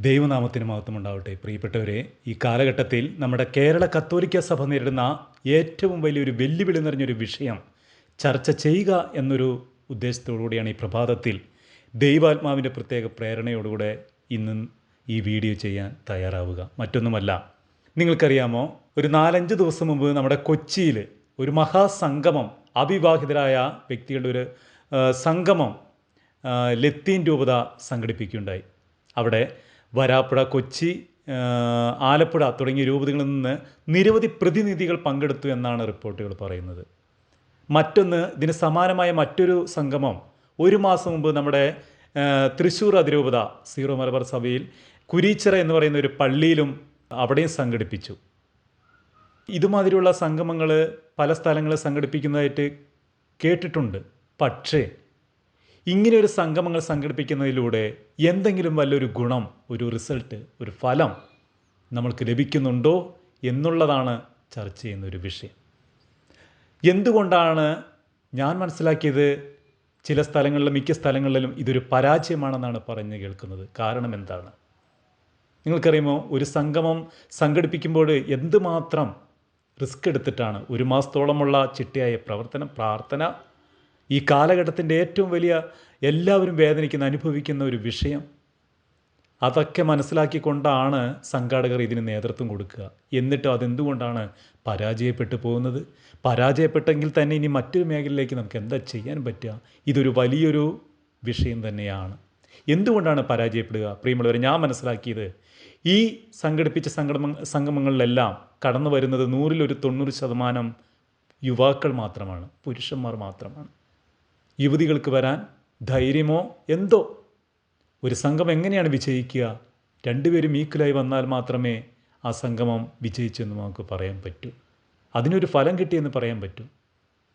ദൈവനാമത്തിന് മഹത്വമുണ്ടാവട്ടെ. പ്രിയപ്പെട്ടവരെ, ഈ കാലഘട്ടത്തിൽ നമ്മുടെ കേരള കത്തോലിക്ക സഭ നേരിടുന്ന ഏറ്റവും വലിയൊരു വെല്ലുവിളി നിറഞ്ഞൊരു വിഷയം ചർച്ച ചെയ്യുക എന്നൊരു ഉദ്ദേശത്തോടുകൂടിയാണ് ഈ പ്രഭാതത്തിൽ ദൈവാത്മാവിൻ്റെ പ്രത്യേക പ്രേരണയോടുകൂടെ ഇന്ന് ഈ വീഡിയോ ചെയ്യാൻ തയ്യാറാവുക. മറ്റൊന്നുമല്ല, നിങ്ങൾക്കറിയാമോ, ഒരു 4-5 ദിവസം മുമ്പ് നമ്മുടെ കൊച്ചിയിൽ ഒരു മഹാസംഗമം, അവിവാഹിതരായ വ്യക്തികളുടെ ഒരു സംഗമം ലത്തീൻ രൂപത സംഘടിപ്പിക്കുകയുണ്ടായി. അവിടെ വരാപ്പുഴ, കൊച്ചി, ആലപ്പുഴ തുടങ്ങിയ രൂപതകളിൽ നിന്ന് നിരവധി പ്രതിനിധികൾ പങ്കെടുത്തു എന്നാണ് റിപ്പോർട്ടുകൾ പറയുന്നത്. മറ്റൊന്ന്, ഇതിന് സമാനമായ മറ്റൊരു സംഗമം ഒരു മാസം മുമ്പ് നമ്മുടെ തൃശ്ശൂർ അതിരൂപത സീറോ മലബാർ സഭയിൽ കുരീച്ചിറ എന്ന് പറയുന്ന ഒരു പള്ളിയിലും അവിടെയും സംഘടിപ്പിച്ചു. ഇതുമാതിരിയുള്ള സംഗമങ്ങൾ പല സ്ഥലങ്ങളിൽ സംഘടിപ്പിക്കുന്നതായിട്ട് കേട്ടിട്ടുണ്ട്. പക്ഷേ ഇങ്ങനെ ഒരു സംഗമങ്ങൾ സംഘടിപ്പിക്കുന്നതിലൂടെ എന്തെങ്കിലും വല്ലൊരു ഗുണം, ഒരു റിസൾട്ട്, ഒരു ഫലം നമ്മൾക്ക് ലഭിക്കുന്നുണ്ടോ എന്നുള്ളതാണ് ചർച്ച ചെയ്യുന്ന ഒരു വിഷയം. എന്തുകൊണ്ടാണ് ഞാൻ മനസ്സിലാക്കിയത്, ചില സ്ഥലങ്ങളിലും മിക്ക സ്ഥലങ്ങളിലും ഇതൊരു പരാജയമാണെന്നാണ് പറഞ്ഞു കേൾക്കുന്നത്. കാരണം എന്താണ്? നിങ്ങൾക്കറിയുമോ, ഒരു സംഗമം സംഘടിപ്പിക്കുമ്പോൾ എന്തുമാത്രം റിസ്ക് എടുത്തിട്ടാണ്, ഒരു മാസത്തോളമുള്ള ചിട്ടയായ പ്രവർത്തനം, പ്രാർത്ഥന, ഈ കാലഘട്ടത്തിൻ്റെ ഏറ്റവും വലിയ, എല്ലാവരും വേദനിക്കുന്ന, അനുഭവിക്കുന്ന ഒരു വിഷയം. അതൊക്കെ മനസ്സിലാക്കിക്കൊണ്ടാണ് സംഘാടകർ ഇതിന് നേതൃത്വം കൊടുക്കുക. എന്നിട്ട് അതെന്തുകൊണ്ടാണ് പരാജയപ്പെട്ടു പോകുന്നത്? പരാജയപ്പെട്ടെങ്കിൽ തന്നെ ഇനി മറ്റൊരു മേഖലയിലേക്ക് നമുക്ക് എന്താ ചെയ്യാൻ പറ്റുക? ഇതൊരു വലിയൊരു വിഷയം തന്നെയാണ്. എന്തുകൊണ്ടാണ് പരാജയപ്പെടുക? പ്രിയമുള്ളവരെ, ഞാൻ മനസ്സിലാക്കിയത്, ഈ സംഘടിപ്പിച്ച സംഗമങ്ങളിലെല്ലാം കടന്നു വരുന്നത് 100% യുവാക്കൾ മാത്രമാണ്, പുരുഷന്മാർ മാത്രമാണ്. യുവതികൾക്ക് വരാൻ ധൈര്യമോ എന്തോ. ഒരു സംഗമം എങ്ങനെയാണ് വിജയിക്കുക? രണ്ടുപേരും ഈക്വലായി വന്നാൽ മാത്രമേ ആ സംഗമം വിജയിച്ചെന്ന് നമുക്ക് പറയാൻ പറ്റൂ, അതിനൊരു ഫലം കിട്ടിയെന്ന് പറയാൻ പറ്റൂ.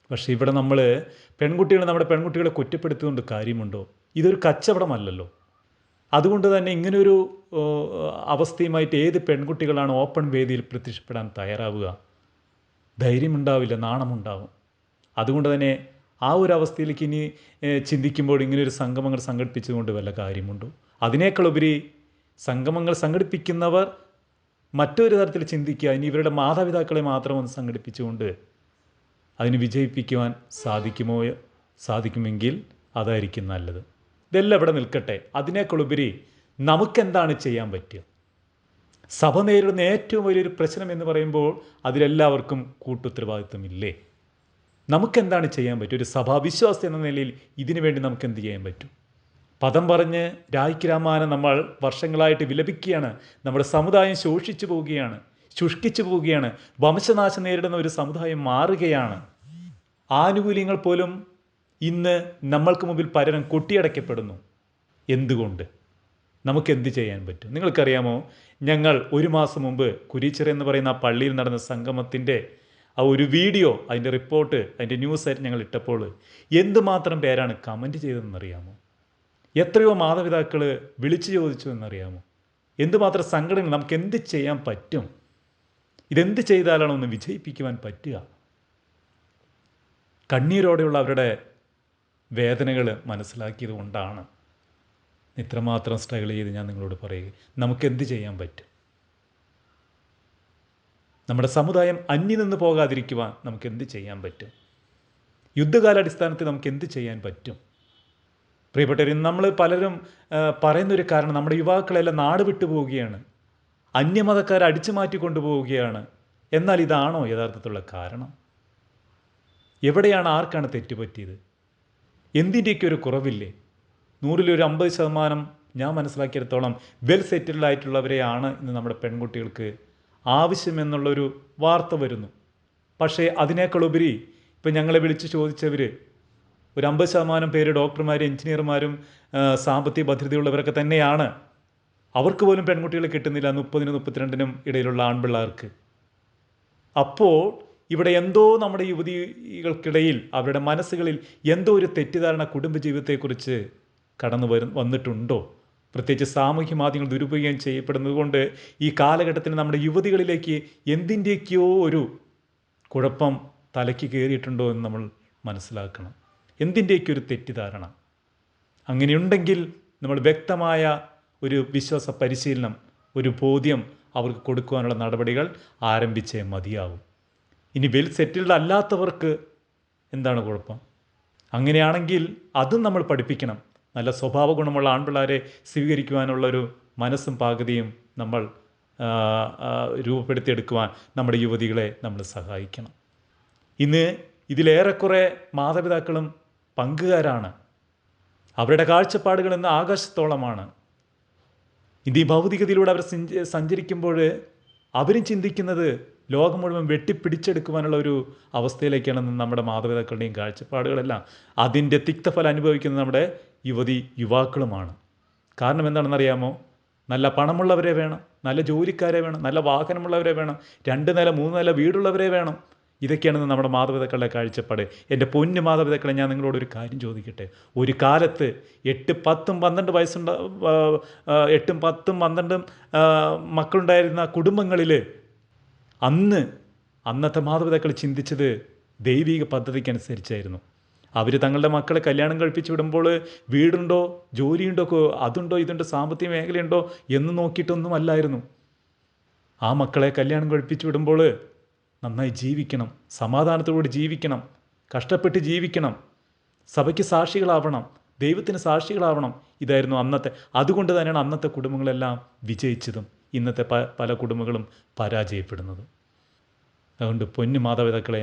പക്ഷേ ഇവിടെ നമ്മൾ നമ്മുടെ പെൺകുട്ടികളെ കുറ്റപ്പെടുത്തുകൊണ്ട് കാര്യമുണ്ടോ? ഇതൊരു കച്ചവടമല്ലല്ലോ. അതുകൊണ്ട് തന്നെ ഇങ്ങനൊരു അവസ്ഥയുമായിട്ട് ഏത് പെൺകുട്ടികളാണ് ഓപ്പൺ വേദിയിൽ പ്രത്യക്ഷപ്പെടാൻ തയ്യാറാവുക? ധൈര്യമുണ്ടാവില്ല, നാണമുണ്ടാവും. അതുകൊണ്ട് തന്നെ ആ ഒരു അവസ്ഥയിലേക്ക് ഇനി ചിന്തിക്കുമ്പോൾ ഇങ്ങനെയൊരു സംഗമങ്ങൾ സംഘടിപ്പിച്ചുകൊണ്ട് വല്ല കാര്യമുണ്ടോ? അതിനേക്കാളുപരി സംഗമങ്ങൾ സംഘടിപ്പിക്കുന്നവർ മറ്റൊരു തരത്തിൽ ചിന്തിക്കുക, ഇനി ഇവരുടെ മാതാപിതാക്കളെ മാത്രം ഒന്ന് സംഘടിപ്പിച്ചുകൊണ്ട് അതിന് വിജയിപ്പിക്കുവാൻ സാധിക്കുമെങ്കിൽ അതായിരിക്കും നല്ലത്. ഇതെല്ലാം ഇവിടെ നിൽക്കട്ടെ. അതിനേക്കാളുപരി നമുക്കെന്താണ് ചെയ്യാൻ പറ്റുക? സഭ നേരിടുന്ന ഏറ്റവും വലിയൊരു പ്രശ്നം എന്ന് പറയുമ്പോൾ അതിലെല്ലാവർക്കും കൂട്ടുത്തരവാദിത്വമില്ലേ? നമുക്കെന്താണ് ചെയ്യാൻ പറ്റും? ഒരു സഭാവിശ്വാസി എന്ന നിലയിൽ ഇതിനു വേണ്ടി നമുക്ക് എന്ത് ചെയ്യാൻ പറ്റും? പദം പറഞ്ഞ് രായ്ക്ക് രാമായണം നമ്മൾ വർഷങ്ങളായിട്ട് വിലപിക്കുകയാണ്. നമ്മുടെ സമുദായം ശോഷിച്ചു പോവുകയാണ്, ശുഷ്കിച്ചു പോവുകയാണ്, വംശനാശം നേരിടുന്ന ഒരു സമുദായം മാറുകയാണ്. ആനുകൂല്യങ്ങൾ പോലും ഇന്ന് നമ്മൾക്ക് മുമ്പിൽ പലരും കൊട്ടിയടക്കപ്പെടുന്നു. എന്തുകൊണ്ട്? നമുക്കെന്ത് ചെയ്യാൻ പറ്റും? നിങ്ങൾക്കറിയാമോ, ഞങ്ങൾ ഒരു മാസം മുമ്പ് കുരീച്ചിറ എന്ന് പറയുന്ന ആ പള്ളിയിൽ നടന്ന സംഗമത്തിൻ്റെ ആ ഒരു വീഡിയോ, അതിൻ്റെ റിപ്പോർട്ട്, അതിൻ്റെ ന്യൂസായിട്ട് ഞങ്ങൾ ഇട്ടപ്പോൾ എന്തുമാത്രം പേരാണ് കമൻറ്റ് ചെയ്തതെന്നറിയാമോ? എത്രയോ മാതാപിതാക്കൾ വിളിച്ചു ചോദിച്ചു എന്നറിയാമോ? എന്തുമാത്രം സങ്കടങ്ങൾ, നമുക്ക് എന്ത് ചെയ്യാൻ പറ്റും? ഇതെന്ത് ചെയ്താലാണ് ഒന്ന് വിജയിപ്പിക്കുവാൻ പറ്റുക? കണ്ണീരോടെയുള്ള അവരുടെ വേദനകൾ മനസ്സിലാക്കിയത് കൊണ്ടാണ് ഇത്രമാത്രം സ്ട്രഗിൾ ചെയ്ത് ഞാൻ നിങ്ങളോട് പറയുക. നമുക്കെന്ത് ചെയ്യാൻ പറ്റും? നമ്മുടെ സമുദായം അന്യം നിന്ന് പോകാതിരിക്കുവാൻ നമുക്ക് എന്ത് ചെയ്യാൻ പറ്റും? യുദ്ധകാലാടിസ്ഥാനത്തിൽ നമുക്ക് എന്ത് ചെയ്യാൻ പറ്റും? പ്രിയപ്പെട്ടവർ, നമ്മൾ പലരും പറയുന്നൊരു കാരണം, നമ്മുടെ യുവാക്കളെല്ലാം നാട് വിട്ടു പോവുകയാണ്, അന്യമതക്കാരെ അടിച്ചു മാറ്റി കൊണ്ടുപോവുകയാണ്. എന്നാൽ ഇതാണോ യഥാർത്ഥത്തിലുള്ള കാരണം? എവിടെയാണ്, ആർക്കാണ് തെറ്റുപറ്റിയത്? എന്തിൻ്റെയൊക്കെ ഒരു കുറവില്ലേ? 100% ഞാൻ മനസ്സിലാക്കിയിടത്തോളം വെൽ സെറ്റിൽഡ് ആയിട്ടുള്ളവരെയാണ് ഇന്ന് നമ്മുടെ പെൺകുട്ടികൾക്ക് ആവശ്യമെന്നുള്ളൊരു വാർത്ത വരുന്നു. പക്ഷേ അതിനേക്കാളുപരി ഇപ്പം ഞങ്ങളെ വിളിച്ച് ചോദിച്ചവർ ഒരു 50% പേര് ഡോക്ടർമാരും എഞ്ചിനീയർമാരും സാമ്പത്തിക ഭദ്രതയുള്ളവരൊക്കെ തന്നെയാണ്. അവർക്ക് പോലും പെൺകുട്ടികളെ കിട്ടുന്നില്ല 30-നും 32-നും ഇടയിലുള്ള ആൺപിള്ളേർക്ക്. അപ്പോൾ ഇവിടെ എന്തോ നമ്മുടെ യുവതികൾക്കിടയിൽ അവരുടെ മനസ്സുകളിൽ എന്തോ ഒരു തെറ്റിദ്ധാരണ കുടുംബജീവിതത്തെക്കുറിച്ച് വന്നിട്ടുണ്ടോ? പ്രത്യേകിച്ച് സാമൂഹ്യ മാധ്യമങ്ങൾ ദുരുപയോഗം ചെയ്യപ്പെടുന്നത് കൊണ്ട് ഈ കാലഘട്ടത്തിൽ നമ്മുടെ യുവതികളിലേക്ക് എന്തിൻ്റെയൊക്കെയോ ഒരു കുഴപ്പം തലയ്ക്ക് കയറിയിട്ടുണ്ടോ എന്ന് നമ്മൾ മനസ്സിലാക്കണം. എന്തിൻ്റെയൊക്കെ ഒരു തെറ്റിദ്ധാരണ. അങ്ങനെയുണ്ടെങ്കിൽ നമ്മൾ വ്യക്തമായ ഒരു വിശ്വാസ പരിശീലനം, ഒരു ബോധ്യം അവർക്ക് കൊടുക്കുവാനുള്ള നടപടികൾ ആരംഭിച്ചേ മതിയാവും. ഇനി വെൽ സെറ്റിൽഡ് അല്ലാത്തവർക്ക് എന്താണ് കുഴപ്പം? അങ്ങനെയാണെങ്കിൽ അതും നമ്മൾ പഠിപ്പിക്കണം. നല്ല സ്വഭാവ ഗുണമുള്ള ആൺപിള്ളേരെ സ്വീകരിക്കുവാനുള്ളൊരു മനസ്സും പാകതയും നമ്മൾ രൂപപ്പെടുത്തിയെടുക്കുവാൻ നമ്മുടെ യുവതികളെ നമ്മൾ സഹായിക്കണം. ഇന്ന് ഇതിലേറെക്കുറെ മാതാപിതാക്കളും പങ്കുകാരാണ്. അവരുടെ കാഴ്ചപ്പാടുകൾ ഇന്ന് ആകാശത്തോളമാണ്. ഇത് ഈ ഭൗതികതയിലൂടെ അവർ സഞ്ചരിക്കുമ്പോൾ അവരും ചിന്തിക്കുന്നത് ലോകം മുഴുവൻ വെട്ടിപ്പിടിച്ചെടുക്കുവാനുള്ള ഒരു അവസ്ഥയിലേക്കാണ് നമ്മുടെ മാതാപിതാക്കളുടെയും കാഴ്ചപ്പാടുകളെല്ലാം. അതിൻ്റെ തിക്തഫലം അനുഭവിക്കുന്നത് നമ്മുടെ യുവാക്കളുമാണ്. കാരണം എന്താണെന്നറിയാമോ? നല്ല പണമുള്ളവരെ വേണം, നല്ല ജോലിക്കാരെ വേണം, നല്ല വാഹനമുള്ളവരെ വേണം, 2 നില 3 നില വീടുള്ളവരെ വേണം. ഇതൊക്കെയാണ് നമ്മുടെ മാതാപിതാക്കളുടെ കാഴ്ചപ്പാട്. എൻ്റെ പൊന്നു മാതാപിതാക്കളെ, ഞാൻ നിങ്ങളോടൊരു കാര്യം ചോദിക്കട്ടെ. ഒരു കാലത്ത് 8, 10, 12 വയസ്സുണ്ട 8, 10, 12 മക്കളുണ്ടായിരുന്ന കുടുംബങ്ങളിൽ അന്നത്തെ മാതാപിതാക്കൾ ചിന്തിച്ചത് ദൈവിക പദ്ധതിക്കനുസരിച്ചായിരുന്നു. അവർ തങ്ങളുടെ മക്കളെ കല്യാണം കഴിപ്പിച്ച് വിടുമ്പോൾ വീടുണ്ടോ, ജോലിയുണ്ടോ, അതുണ്ടോ ഇതുണ്ടോ, സാമ്പത്തിക മേഖലയുണ്ടോ എന്ന് നോക്കിയിട്ടൊന്നും അല്ലായിരുന്നു. ആ മക്കളെ കല്യാണം കഴിപ്പിച്ച് വിടുമ്പോൾ നന്നായി ജീവിക്കണം, സമാധാനത്തോടെ ജീവിക്കണം, കഷ്ടപ്പെട്ട് ജീവിക്കണം, സഭയ്ക്ക് സാക്ഷികളാവണം, ദൈവത്തിന് സാക്ഷികളാവണം. ഇതായിരുന്നു അന്നത്തെ. അതുകൊണ്ട് തന്നെയാണ് അന്നത്തെ കുടുംബങ്ങളെല്ലാം വിജയിച്ചതും ഇന്നത്തെ പല കുടുംബങ്ങളും പരാജയപ്പെടുന്നതും. അതുകൊണ്ട് പൊന്നു മാതാപിതാക്കളെ,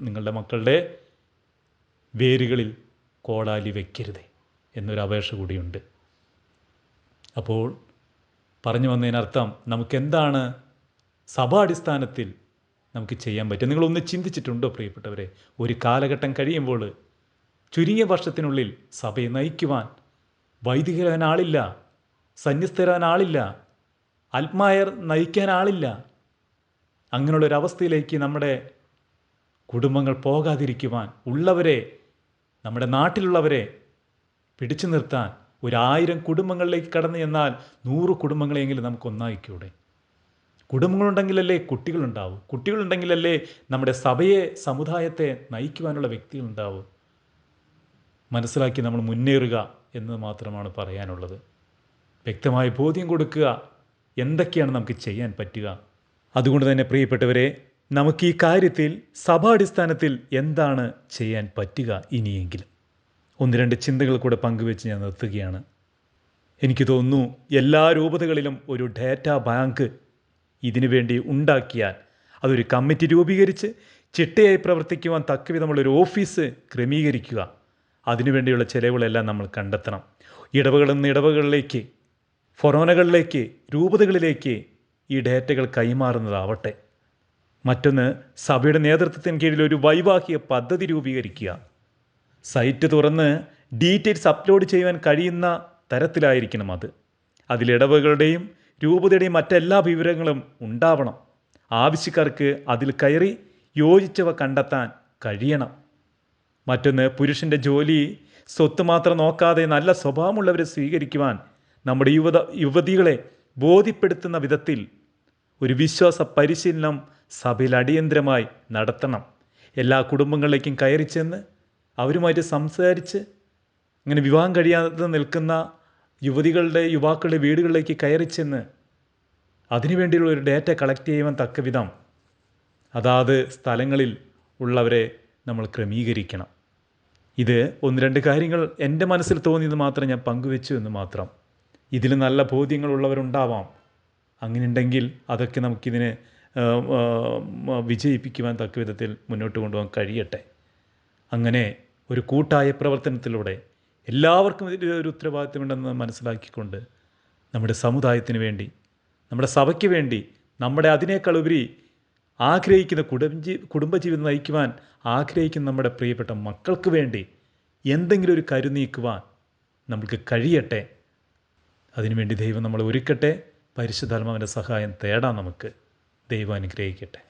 നിങ്ങളുടെ മക്കളുടെ വേരുകളിൽ കോടാലി വയ്ക്കരുതേ എന്നൊരു അപേക്ഷ കൂടിയുണ്ട്. അപ്പോൾ പറഞ്ഞു വന്നതിനർത്ഥം നമുക്കെന്താണ് സഭാടിസ്ഥാനത്തിൽ നമുക്ക് ചെയ്യാൻ പറ്റും? നിങ്ങളൊന്ന് ചിന്തിച്ചിട്ടുണ്ടോ പ്രിയപ്പെട്ടവരെ? ഒരു കാലഘട്ടം കഴിയുമ്പോൾ ചുരുങ്ങിയ വർഷത്തിനുള്ളിൽ സഭയെ നയിക്കുവാൻ വൈദികരാൻ ആളില്ല, സന്യസ്തരാൻ ആളില്ല, ആത്മായർ നയിക്കാൻ ആളില്ല. അങ്ങനെയുള്ളൊരവസ്ഥയിലേക്ക് നമ്മുടെ കുടുംബങ്ങൾ പോകാതിരിക്കുവാൻ, ഉള്ളവരെ, നമ്മുടെ നാട്ടിലുള്ളവരെ പിടിച്ചു നിർത്താൻ 1000 കുടുംബങ്ങളിലേക്ക് കടന്നു ചെന്നാൽ 100 കുടുംബങ്ങളെങ്കിലും നമുക്ക് ഒന്നായിക്കൂടെ? കുടുംബങ്ങളുണ്ടെങ്കിലല്ലേ കുട്ടികളുണ്ടാവും. കുട്ടികളുണ്ടെങ്കിലല്ലേ നമ്മുടെ സഭയെ, സമുദായത്തെ നയിക്കുവാനുള്ള വ്യക്തികളുണ്ടാവും. മനസ്സിലാക്കി നമ്മൾ മുന്നേറുക എന്ന് മാത്രമാണ് പറയാനുള്ളത്. വ്യക്തമായ ബോധ്യം കൊടുക്കുക, എന്തൊക്കെയാണ് നമുക്ക് ചെയ്യാൻ പറ്റുക. അതുകൊണ്ട് തന്നെ പ്രിയപ്പെട്ടവരെ, നമുക്ക് ഈ കാര്യത്തിൽ സഭാടിസ്ഥാനത്തിൽ എന്താണ് ചെയ്യാൻ പറ്റുക ഇനിയെങ്കിലും 1-2 ചിന്തകൾ കൂടെ പങ്കുവെച്ച് ഞാൻ നിർത്തുകയാണ്. എനിക്ക് തോന്നുന്നു എല്ലാ രൂപതകളിലും ഒരു ഡാറ്റാ ബാങ്ക് ഇതിനു വേണ്ടി ഉണ്ടാക്കിയാൽ, അതൊരു കമ്മിറ്റി രൂപീകരിച്ച് ചിട്ടയായി പ്രവർത്തിക്കുവാൻ തക്കവിധമുള്ളൊരു ഓഫീസ് ക്രമീകരിക്കുക. അതിനുവേണ്ടിയുള്ള ചെലവുകളെല്ലാം നമ്മൾ കണ്ടെത്തണം. ഇടവകളിൽ നിന്ന് ഇടവകളിലേക്ക്, ഫൊറോനകളിലേക്ക്, രൂപതകളിലേക്ക് ഈ ഡേറ്റകൾ കൈമാറുന്നതാവട്ടെ. മറ്റൊന്ന്, സഭയുടെ നേതൃത്വത്തിന് കീഴിൽ ഒരു വൈവാഹിക പദ്ധതി രൂപീകരിക്കുക. സൈറ്റ് തുറന്ന് ഡീറ്റെയിൽസ് അപ്ലോഡ് ചെയ്യുവാൻ കഴിയുന്ന തരത്തിലായിരിക്കണം അത്. അതിലിടവകളുടെയും രൂപതയുടെയും മറ്റെല്ലാ വിവരങ്ങളും ഉണ്ടാവണം. ആവശ്യക്കാർക്ക് അതിൽ കയറി യോജിച്ചവ കണ്ടെത്താൻ കഴിയണം. മറ്റൊന്ന്, പുരുഷൻ്റെ ജോലി, സ്വത്ത് മാത്രം നോക്കാതെ നല്ല സ്വഭാവമുള്ളവരെ സ്വീകരിക്കുവാൻ നമ്മുടെ യുവതികളെ ബോധ്യപ്പെടുത്തുന്ന വിധത്തിൽ ഒരു വിശ്വാസ പരിശീലനം സഭയിൽ അടിയന്തരമായി നടത്തണം. എല്ലാ കുടുംബങ്ങളിലേക്കും കയറി ചെന്ന് അവരുമായിട്ട് സംസാരിച്ച്, അങ്ങനെ വിവാഹം കഴിയാതെ നിൽക്കുന്ന യുവാക്കളുടെ വീടുകളിലേക്ക് കയറി ചെന്ന് അതിനുവേണ്ടിയുള്ള ഒരു ഡേറ്റ കളക്ട് ചെയ്യുവാൻ തക്ക വിധം അതാത് സ്ഥലങ്ങളിൽ ഉള്ളവരെ നമ്മൾ ക്രമീകരിക്കണം. ഇത് 1-2 കാര്യങ്ങൾ എൻ്റെ മനസ്സിൽ തോന്നിയത് മാത്രം ഞാൻ പങ്കുവെച്ചു എന്ന് മാത്രം. ഇതിൽ നല്ല ബോധ്യങ്ങളുള്ളവരുണ്ടാവാം. അങ്ങനെയുണ്ടെങ്കിൽ അതൊക്കെ നമുക്കിതിനെ വിജയിപ്പിക്കുവാൻ തക്ക വിധത്തിൽ മുന്നോട്ട് കൊണ്ടുപോകാൻ കഴിയട്ടെ. അങ്ങനെ ഒരു കൂട്ടായ പ്രവർത്തനത്തിലൂടെ എല്ലാവർക്കും ഇതിലൊരു ഉത്തരവാദിത്തമുണ്ടെന്ന് മനസ്സിലാക്കിക്കൊണ്ട് നമ്മുടെ സമുദായത്തിന് വേണ്ടി, നമ്മുടെ സഭയ്ക്ക് വേണ്ടി, നമ്മുടെ അതിനേക്കാളുപരി ആഗ്രഹിക്കുന്ന കുടുംബജീവിതം നയിക്കുവാൻ ആഗ്രഹിക്കുന്ന നമ്മുടെ പ്രിയപ്പെട്ട മക്കൾക്ക് വേണ്ടി എന്തെങ്കിലും ഒരു കരുനീക്കുവാൻ നമുക്ക് കഴിയട്ടെ. അതിനുവേണ്ടി ദൈവം നമ്മളെ ഒരുക്കട്ടെ. പരിശുദ്ധാത്മാവിൻ്റെ സഹായം തേടാം നമുക്ക്. ദൈവം അനുഗ്രഹിക്കട്ടെ.